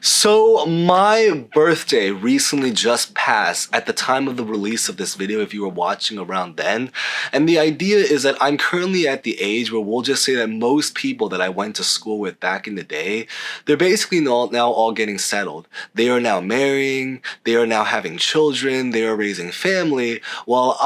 So my birthday recently just passed at the time of the release of this video, if you were watching around then. And the idea is that I'm currently at the age where we'll just say that most people that I went to school with back in the day, they're basically now all getting settled. They are now marrying, they are now having children, they are raising family, while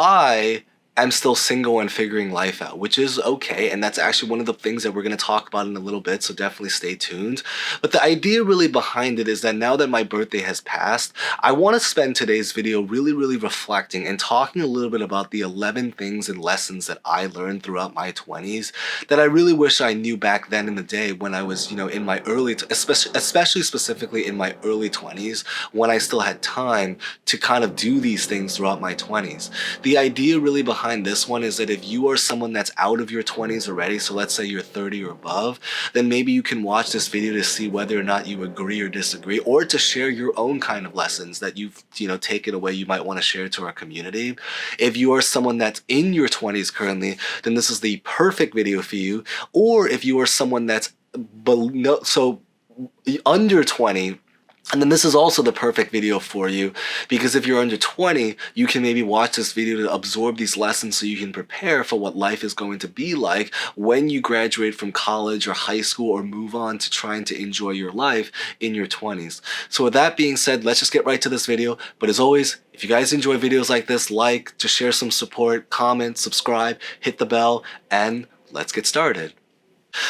I'm still single and figuring life out, which is okay. And that's actually one of the things that we're going to talk about in a little bit. So definitely stay tuned. But the idea really behind it is that now that my birthday has passed, I want to spend today's video really reflecting and talking a little bit about the 11 things and lessons that I learned throughout my 20s that I really wish I knew back then in the day when I was, in my especially specifically in my early 20s, when I still had time to kind of do these things throughout my 20s. The idea really behind this one is that if you are someone that's out of your 20s already, so let's say you're 30 or above, then maybe you can watch this video to see whether or not you agree or disagree, or to share your own kind of lessons that you've taken away you might want to share to our community. If you are someone that's in your 20s currently, then this is the perfect video for you. Or if you are someone that's under 20, and then this is also the perfect video for you, because if you're under 20, you can maybe watch this video to absorb these lessons so you can prepare for what life is going to be like when you graduate from college or high school or move on to trying to enjoy your life in your 20s. So with that being said, let's just get right to this video. But as always, if you guys enjoy videos like this, like, to share some support, comment, subscribe, hit the bell, and let's get started.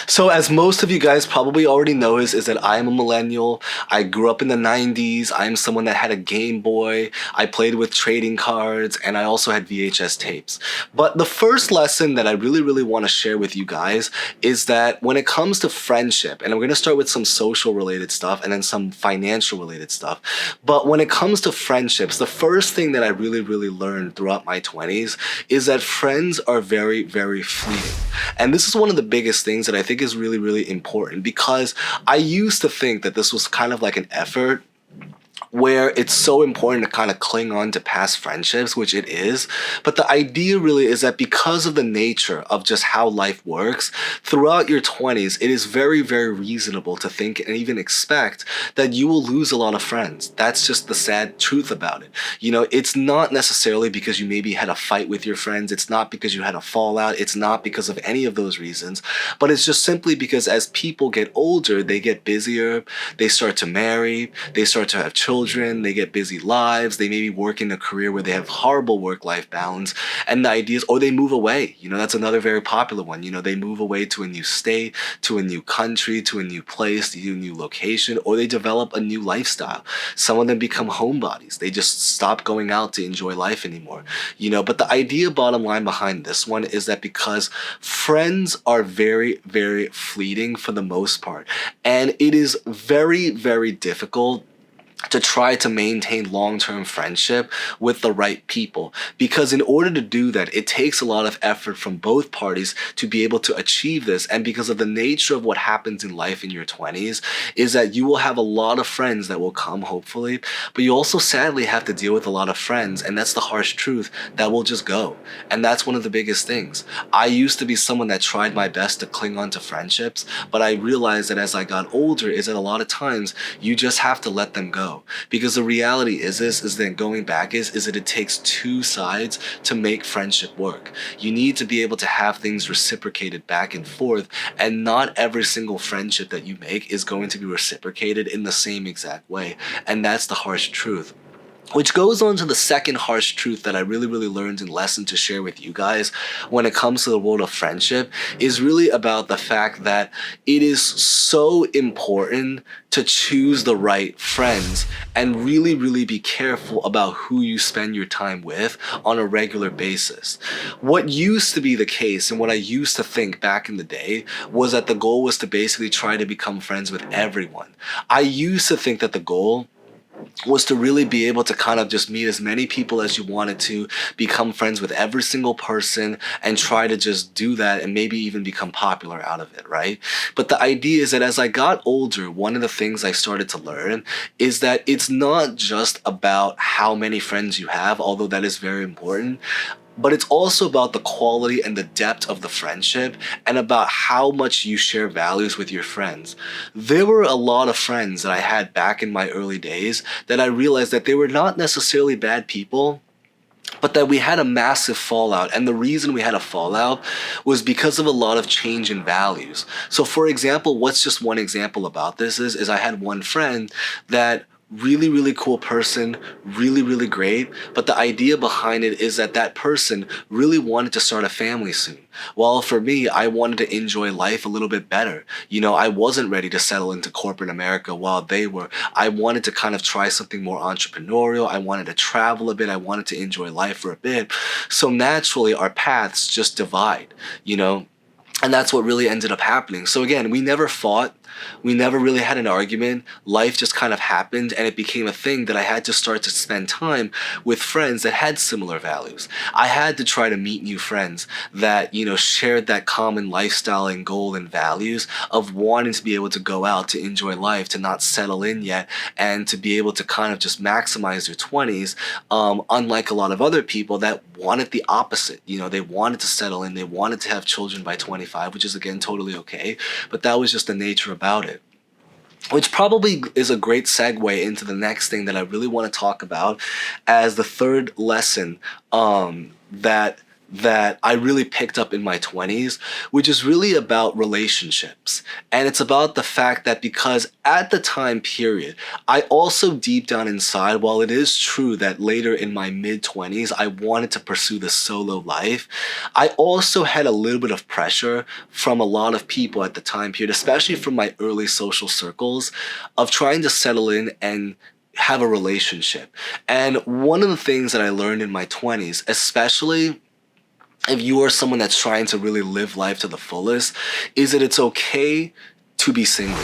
So as most of you guys probably already know is that I'm a millennial. I grew up in the 90s. I'm someone that had a Game Boy. I played with trading cards, and I also had VHS tapes. But the first lesson that I really want to share with you guys is that when it comes to friendship, and I'm going to start with some social related stuff and then some financial related stuff. But when it comes to friendships, the first thing that I really learned throughout my 20s is that friends are very fleeting. And this is one of the biggest things that I think is really important, because I used to think that this was kind of like an effort where it's so important to kind of cling on to past friendships, which it is. But the idea really is that because of the nature of just how life works, throughout your 20s, it is very reasonable to think and even expect that you will lose a lot of friends. That's just the sad truth about it. It's not necessarily because you maybe had a fight with your friends. It's not because you had a fallout. It's not because of any of those reasons. But it's just simply because as people get older, they get busier, they start to marry, they start to have children, they get busy lives, they maybe work in a career where they have horrible work-life balance, and the idea is, or they move away. That's another very popular one. They move away to a new state, to a new country, to a new place, to a new location, or they develop a new lifestyle. Some of them become homebodies. They just stop going out to enjoy life anymore. But the idea, bottom line behind this one, is that because friends are very fleeting for the most part, and it is very difficult to try to maintain long-term friendship with the right people, because in order to do that, it takes a lot of effort from both parties to be able to achieve this. And because of the nature of what happens in life in your 20s is that you will have a lot of friends that will come, hopefully, but you also sadly have to deal with a lot of friends, and that's the harsh truth, that will just go. And that's one of the biggest things. I used to be someone that tried my best to cling on to friendships, but I realized that as I got older is that a lot of times you just have to let them go. Because the reality is that going back is that it takes two sides to make friendship work. You need to be able to have things reciprocated back and forth, and not every single friendship that you make is going to be reciprocated in the same exact way. And that's the harsh truth. Which goes on to the second harsh truth that I really learned and lesson to share with you guys when it comes to the world of friendship, is really about the fact that it is so important to choose the right friends and really be careful about who you spend your time with on a regular basis. What used to be the case, and what I used to think back in the day, was that the goal was to basically try to become friends with everyone. I used to think that the goal was to really be able to kind of just meet as many people as you wanted to, become friends with every single person, and try to just do that and maybe even become popular out of it, right? But the idea is that as I got older, one of the things I started to learn is that it's not just about how many friends you have, although that is very important. but it's also about the quality and the depth of the friendship and about how much you share values with your friends. There were a lot of friends that I had back in my early days that I realized that they were not necessarily bad people, but that we had a massive fallout. And the reason we had a fallout was because of a lot of change in values. So for example, what's just one example about this is I had one friend that really, really cool person, really, really great. But the idea behind it is that that person really wanted to start a family soon. Well, for me, I wanted to enjoy life a little bit better. You know, I wasn't ready to settle into corporate America while they were. I wanted to kind of try something more entrepreneurial. I wanted to travel a bit. I wanted to enjoy life for a bit. So naturally, our paths just divide, you know? And that's what really ended up happening. So again, we never fought. We never really had an argument. Life just kind of happened, and it became a thing that I had to start to spend time with friends that had similar values. I had to try to meet new friends that, you know, shared that common lifestyle and goal and values of wanting to be able to go out, to enjoy life, to not settle in yet, and to be able to kind of just maximize their 20s, unlike a lot of other people that wanted the opposite. You know, they wanted to settle in, they wanted to have children by 25, which is again totally okay, but that was just the nature about it. Which probably is a great segue into the next thing that I really want to talk about as the third lesson that I really picked up in my 20s, which is really about relationships. And it's about the fact that because at the time period, I also deep down inside, while it is true that later in my mid 20s, I wanted to pursue the solo life, I also had a little bit of pressure from a lot of people at the time period, especially from my early social circles, of trying to settle in and have a relationship. And one of the things that I learned in my 20s, especially if you are someone that's trying to really live life to the fullest, is that it's okay to be single.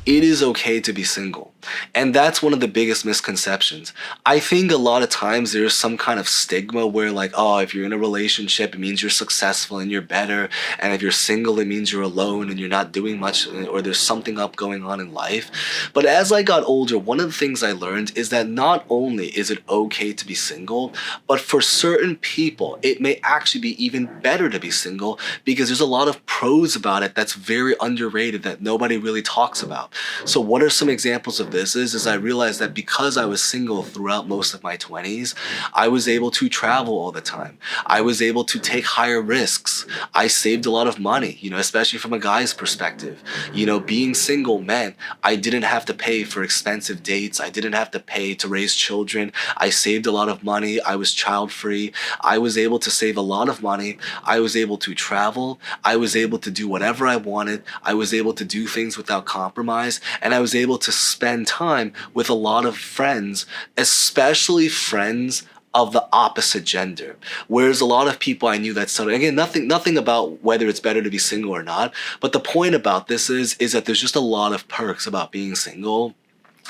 It is okay to be single. And that's one of the biggest misconceptions. I think a lot of times there's some kind of stigma where like, oh, if you're in a relationship, it means you're successful and you're better. And if you're single, it means you're alone and you're not doing much or there's something up going on in life. But as I got older, one of the things I learned is that not only is it okay to be single, but for certain people, it may actually be even better to be single because there's a lot of pros about it that's very underrated that nobody really talks about. So what are some examples of this is I realized that because I was single throughout most of my 20s, I was able to travel all the time. I was able to take higher risks. I saved a lot of money, you know, especially from a guy's perspective. You know, being single meant I didn't have to pay for expensive dates. I didn't have to pay to raise children. I saved a lot of money. I was child free. I was able to save a lot of money. I was able to travel. I was able to do whatever I wanted. I was able to do things without compromise. And I was able to spend time with a lot of friends, especially friends of the opposite gender. Whereas a lot of people I knew that started, again, nothing about whether it's better to be single or not, but the point about this is that there's just a lot of perks about being single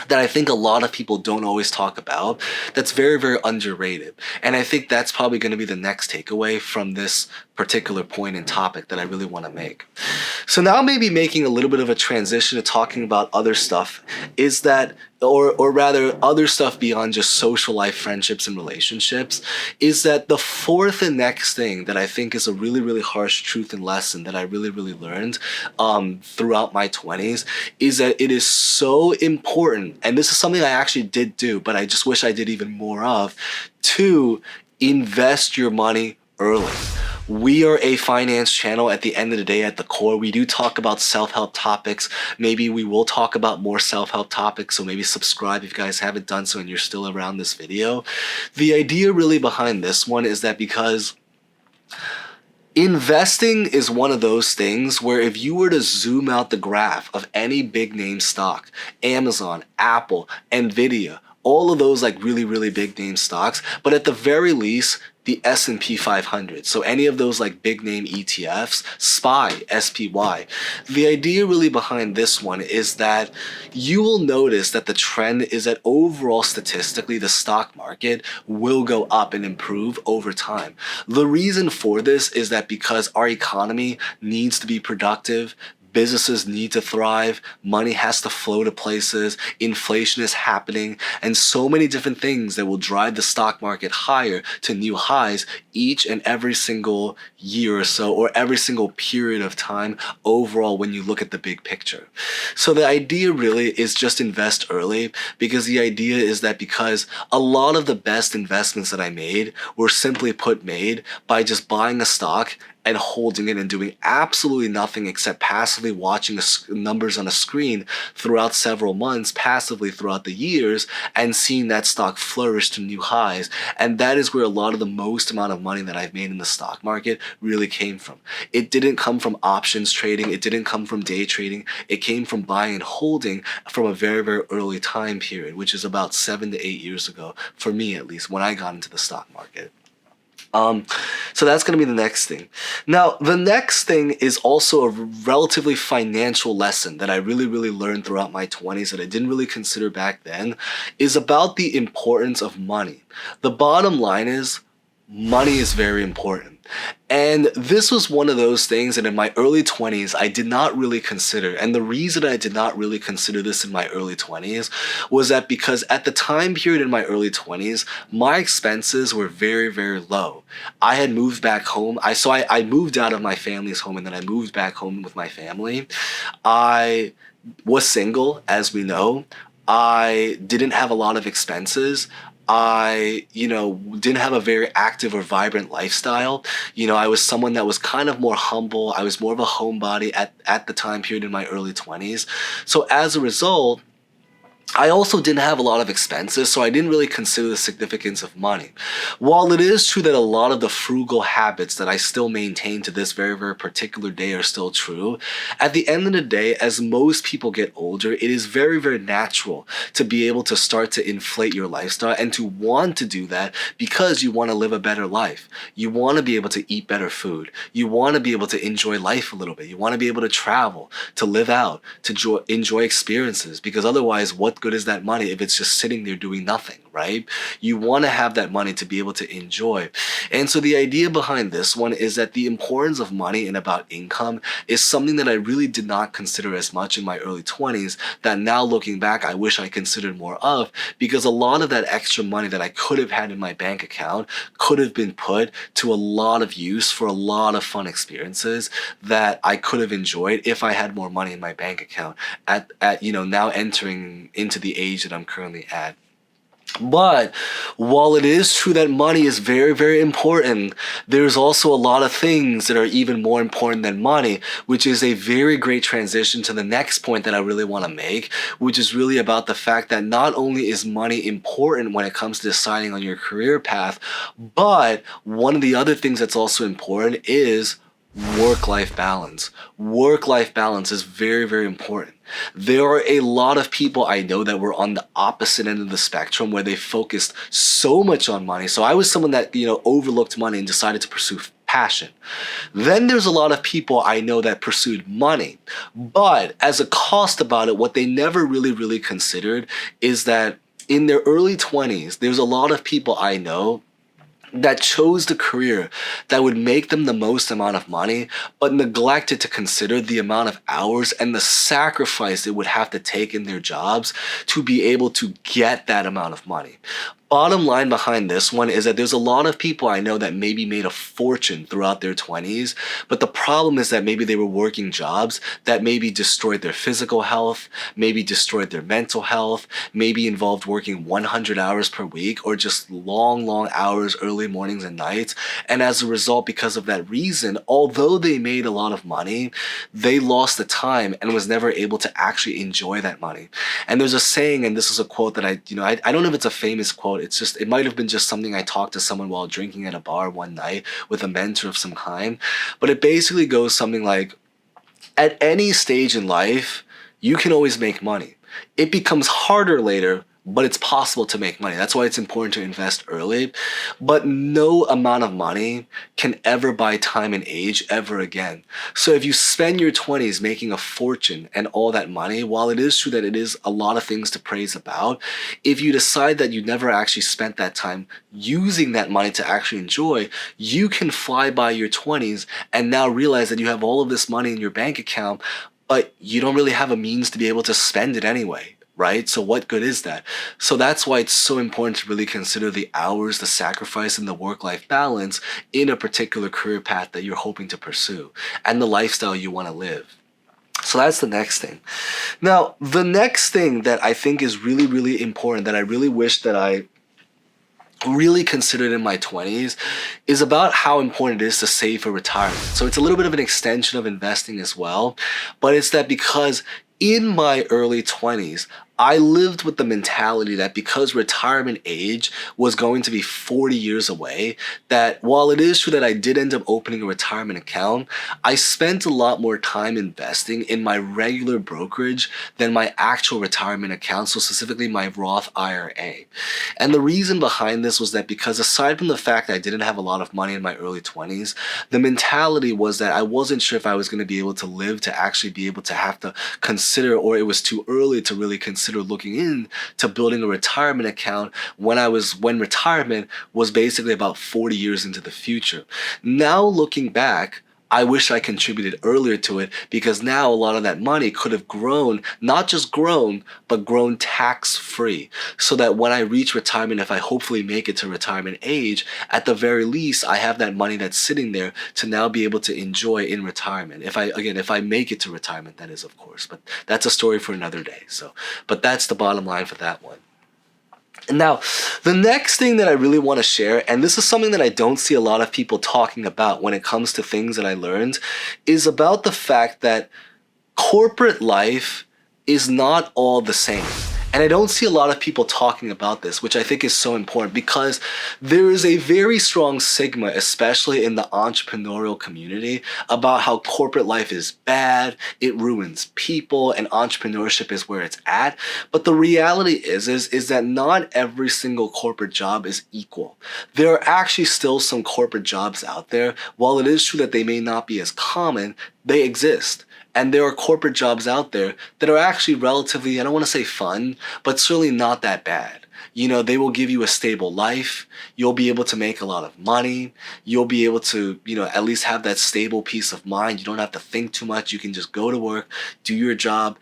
that I think a lot of people don't always talk about, that's very, very underrated. And I think that's probably going to be the next takeaway from this particular point and topic that I really want to make. So now maybe making a little bit of a transition to talking about other stuff is that, or rather other stuff beyond just social life, friendships, and relationships, is that the fourth and next thing that I think is a really, really harsh truth and lesson that I really, really learned throughout my 20s is that it is so important, and this is something I actually did do, but I just wish I did even more of, to invest your money early. We are a finance channel at the end of the day. At the core, we do talk about self-help topics. Maybe we will talk about more self-help topics, so maybe subscribe if you guys haven't done so and you're still around this video. The idea really behind this one is that because investing is one of those things where if you were to zoom out the graph of any big name stock, Amazon, Apple, Nvidia, all of those like really, really big name stocks, but at the very least, the S&P 500. So any of those like big name ETFs, SPY. The idea really behind this one is that you will notice that the trend is that overall statistically, the stock market will go up and improve over time. The reason for this is that because our economy needs to be productive, Businesses need to thrive. Money has to flow to places. Inflation is happening, and so many different things that will drive the stock market higher to new highs each and every single year or so, or every single period of time overall when you look at the big picture. So the idea really is just invest early, because the idea is that because a lot of the best investments that I made were simply put made by just buying a stock and holding it and doing absolutely nothing except passively watching numbers on a screen throughout several months, passively throughout the years, and seeing that stock flourish to new highs. And that is where a lot of the most amount of money that I've made in the stock market really came from. It didn't come from options trading. It didn't come from day trading. It came from buying and holding from a very, very early time period, which is about 7 to 8 years ago, for me at least, when I got into the stock market. So that's going to be the next thing. Now, the next thing is also a relatively financial lesson that I really, really learned throughout my 20s that I didn't really consider back then, is about the importance of money. The bottom line is money is very important. And this was one of those things that in my early 20s I did not really consider. And the reason I did not really consider this in my early 20s was that because at the time period in my early 20s, my expenses were very, very low. I had moved back home. I moved out of my family's home, and then I moved back home with my family. I was single, as we know. I didn't have a lot of expenses. I, didn't have a very active or vibrant lifestyle. I was someone that was kind of more humble. I was more of a homebody at the time period in my early 20s. So as a result, I also didn't have a lot of expenses, so I didn't really consider the significance of money. While it is true that a lot of the frugal habits that I still maintain to this very, very particular day are still true, at the end of the day, as most people get older, it is very, very natural to be able to start to inflate your lifestyle and to want to do that because you want to live a better life. You want to be able to eat better food. You want to be able to enjoy life a little bit. You want to be able to travel, to live out, to enjoy experiences, because otherwise, what good is that money if it's just sitting there doing nothing, right? You want to have that money to be able to enjoy. And so the idea behind this one is that the importance of money and about income is something that I really did not consider as much in my early 20s, that now looking back, I wish I considered more of, because a lot of that extra money that I could have had in my bank account could have been put to a lot of use for a lot of fun experiences that I could have enjoyed if I had more money in my bank account at now entering into the age that I'm currently at. But while it is true that money is very, very important, there's also a lot of things that are even more important than money, which is a very great transition to the next point that I really want to make, which is really about the fact that not only is money important when it comes to deciding on your career path, but one of the other things that's also important is work-life balance. Work-life balance is very, very important. There are a lot of people I know that were on the opposite end of the spectrum where they focused so much on money. So I was someone that, overlooked money and decided to pursue passion. Then there's a lot of people I know that pursued money. But as a cost about it, what they never really, really considered is that in their early 20s, there's a lot of people I know that chose the career that would make them the most amount of money, but neglected to consider the amount of hours and the sacrifice it would have to take in their jobs to be able to get that amount of money. Bottom line behind this one is that there's a lot of people I know that maybe made a fortune throughout their 20s, but the problem is that maybe they were working jobs that maybe destroyed their physical health, maybe destroyed their mental health, maybe involved working 100 hours per week or just long, long hours, early mornings and nights. And as a result, because of that reason, although they made a lot of money, they lost the time and was never able to actually enjoy that money. And there's a saying, and this is a quote that I don't know if it's a famous quote. It might have been just something I talked to someone while drinking at a bar one night with a mentor of some kind. But it basically goes something like, at any stage in life, you can always make money. It becomes harder later, but it's possible to make money. That's why it's important to invest early. But no amount of money can ever buy time and age ever again. So if you spend your 20s making a fortune and all that money, while it is true that it is a lot of things to praise about, if you decide that you never actually spent that time using that money to actually enjoy, you can fly by your 20s and now realize that you have all of this money in your bank account, but you don't really have a means to be able to spend it anyway, right? So what good is that? So that's why it's so important to really consider the hours, the sacrifice, and the work-life balance in a particular career path that you're hoping to pursue and the lifestyle you want to live. So that's the next thing. Now, the next thing that I think is really, really important that I really wish that I really considered in my 20s is about how important it is to save for retirement. So it's a little bit of an extension of investing as well, but it's that because in my early 20s, I lived with the mentality that because retirement age was going to be 40 years away, that while it is true that I did end up opening a retirement account, I spent a lot more time investing in my regular brokerage than my actual retirement account, so specifically my Roth IRA. And the reason behind this was that because aside from the fact that I didn't have a lot of money in my early 20s, the mentality was that I wasn't sure if I was going to be able to live to actually be able to have to consider, or it was too early to really consider looking into building a retirement account when retirement was basically about 40 years into the future. Now looking back, I wish I contributed earlier to it, because now a lot of that money could have grown, not just grown, but grown tax-free, so that when I reach retirement, if I hopefully make it to retirement age, at the very least, I have that money that's sitting there to now be able to enjoy in retirement. If I make it to retirement, that is, of course, but that's a story for another day. But that's the bottom line for that one. Now, the next thing that I really want to share, and this is something that I don't see a lot of people talking about when it comes to things that I learned, is about the fact that corporate life is not all the same. And I don't see a lot of people talking about this, which I think is so important, because there is a very strong stigma, especially in the entrepreneurial community, about how corporate life is bad, it ruins people, and entrepreneurship is where it's at. But the reality is that not every single corporate job is equal. There are actually still some corporate jobs out there. While it is true that they may not be as common, they exist. And there are corporate jobs out there that are actually relatively, I don't want to say fun, but certainly not that bad. You know, they will give you a stable life. You'll be able to make a lot of money. You'll be able to, at least have that stable peace of mind. You don't have to think too much. You can just go to work, do your job,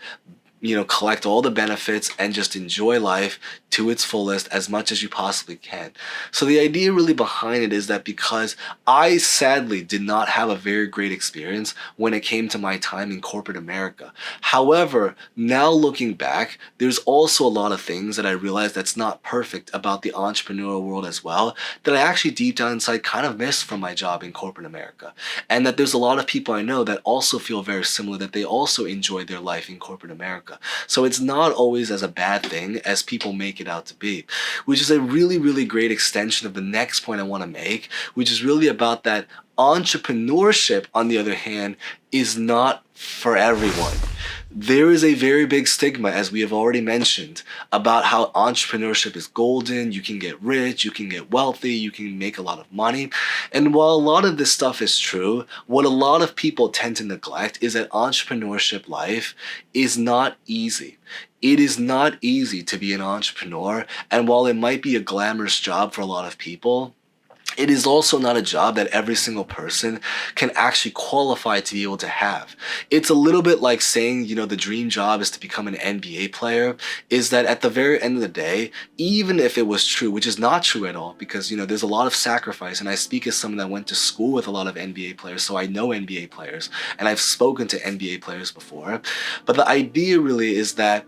collect all the benefits, and just enjoy life to its fullest as much as you possibly can. So the idea really behind it is that because I sadly did not have a very great experience when it came to my time in corporate America. However, now looking back, there's also a lot of things that I realized that's not perfect about the entrepreneurial world as well, that I actually deep down inside kind of miss from my job in corporate America. And that there's a lot of people I know that also feel very similar, that they also enjoy their life in corporate America. So it's not always as a bad thing as people make it out to be, which is a really, really great extension of the next point I want to make, which is really about that entrepreneurship, on the other hand, is not for everyone. There is a very big stigma, as we have already mentioned, about how entrepreneurship is golden. You can get rich, you can get wealthy, you can make a lot of money. And while a lot of this stuff is true, what a lot of people tend to neglect is that entrepreneurship life is not easy. It is not easy to be an entrepreneur, and while it might be a glamorous job for a lot of people, it is also not a job that every single person can actually qualify to be able to have. It's a little bit like saying, the dream job is to become an NBA player, is that at the very end of the day, even if it was true, which is not true at all, because, there's a lot of sacrifice, and I speak as someone that went to school with a lot of NBA players, so I know NBA players, and I've spoken to NBA players before. But the idea really is that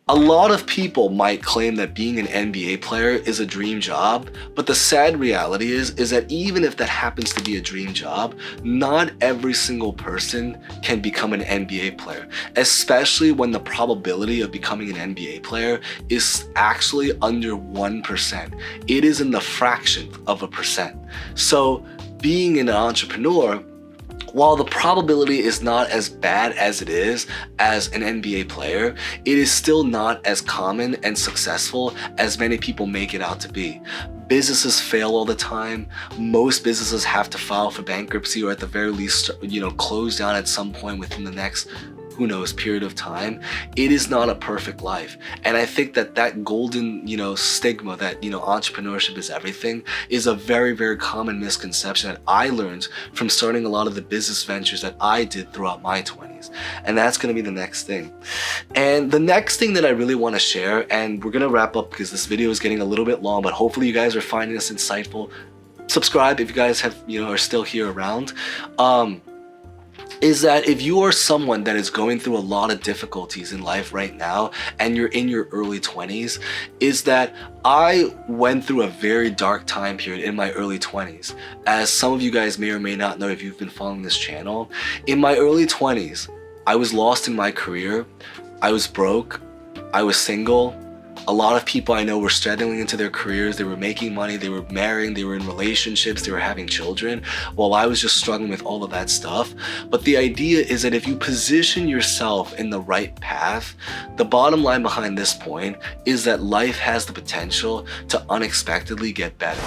a lot of people might claim that being an NBA player is a dream job, but the sad reality is that even if that happens to be a dream job, not every single person can become an NBA player, especially when the probability of becoming an NBA player is actually under 1%. It is in the fraction of a percent. So being an entrepreneur, while the probability is not as bad as it is as an NBA player, it is still not as common and successful as many people make it out to be. Businesses fail all the time. Most businesses have to file for bankruptcy, or at the very least, close down at some point within the next who knows, period of time, it is not a perfect life. And I think that golden, stigma that, entrepreneurship is everything is a very, very common misconception that I learned from starting a lot of the business ventures that I did throughout my 20s. And that's going to be the next thing. And the next thing that I really want to share, and we're going to wrap up because this video is getting a little bit long, but hopefully you guys are finding this insightful. Subscribe if you guys have, are still here around. Is that if you are someone that is going through a lot of difficulties in life right now and you're in your early 20s, is that I went through a very dark time period in my early 20s. As some of you guys may or may not know if you've been following this channel, in my early 20s, I was lost in my career, I was broke, I was single. A lot of people I know were struggling into their careers, they were making money, they were marrying, they were in relationships, they were having children, while I was just struggling with all of that stuff. But the idea is that if you position yourself in the right path, the bottom line behind this point is that life has the potential to unexpectedly get better.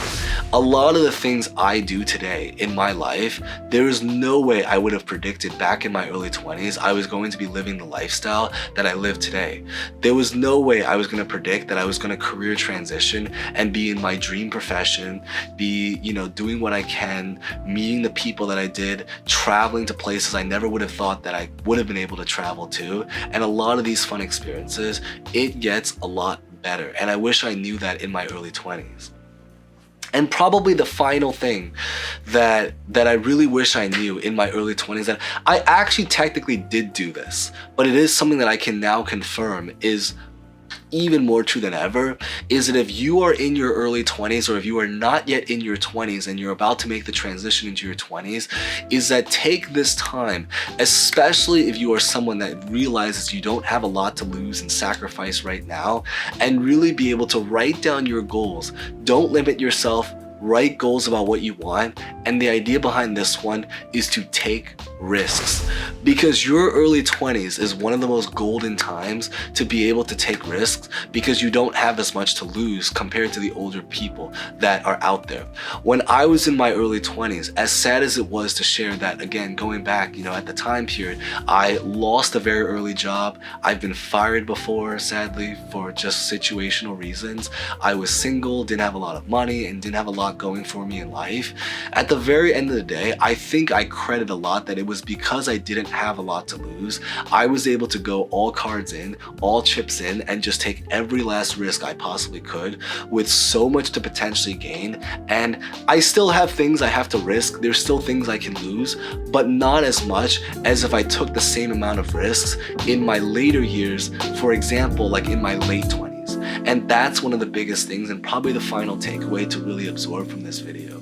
A lot of the things I do today in my life, there is no way I would have predicted back in my early 20s I was going to be living the lifestyle that I live today. There was no way I was going to predict that I was going to career transition and be in my dream profession, be, doing what I can, meeting the people that I did, traveling to places I never would have thought that I would have been able to travel to, and a lot of these fun experiences. It gets a lot better, and I wish I knew that in my early 20s. And probably the final thing that I really wish I knew in my early 20s, that I actually technically did do this, but it is something that I can now confirm is even more true than ever, is that if you are in your early 20s, or if you are not yet in your 20s and you're about to make the transition into your 20s, is that take this time, especially if you are someone that realizes you don't have a lot to lose and sacrifice right now, and really be able to write down your goals. Don't limit yourself. Write goals about what you want, and the idea behind this one is to take risks, because your early 20s is one of the most golden times to be able to take risks, because you don't have as much to lose compared to the older people that are out there. When I was in my early 20s, as sad as it was to share that, again, going back, at the time period, I lost a very early job. I've been fired before, sadly, for just situational reasons. I was single, didn't have a lot of money, and didn't have a lot going for me in life. At the very end of the day, I think I credit a lot that it was because I didn't have a lot to lose. I was able to go all cards in, all chips in, and just take every last risk I possibly could, with so much to potentially gain. And I still have things I have to risk. There's still things I can lose, but not as much as if I took the same amount of risks in my later years, for example, like in my late 20s. And that's one of the biggest things, and probably the final takeaway to really absorb from this video.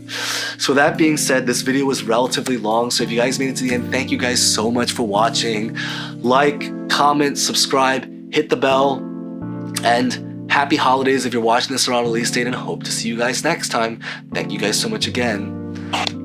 So that being said, this video was relatively long, so if you guys made it to the end, thank you guys so much for watching. Like, comment, subscribe, hit the bell, and happy holidays if you're watching this around release date, and hope to see you guys next time. Thank you guys so much again.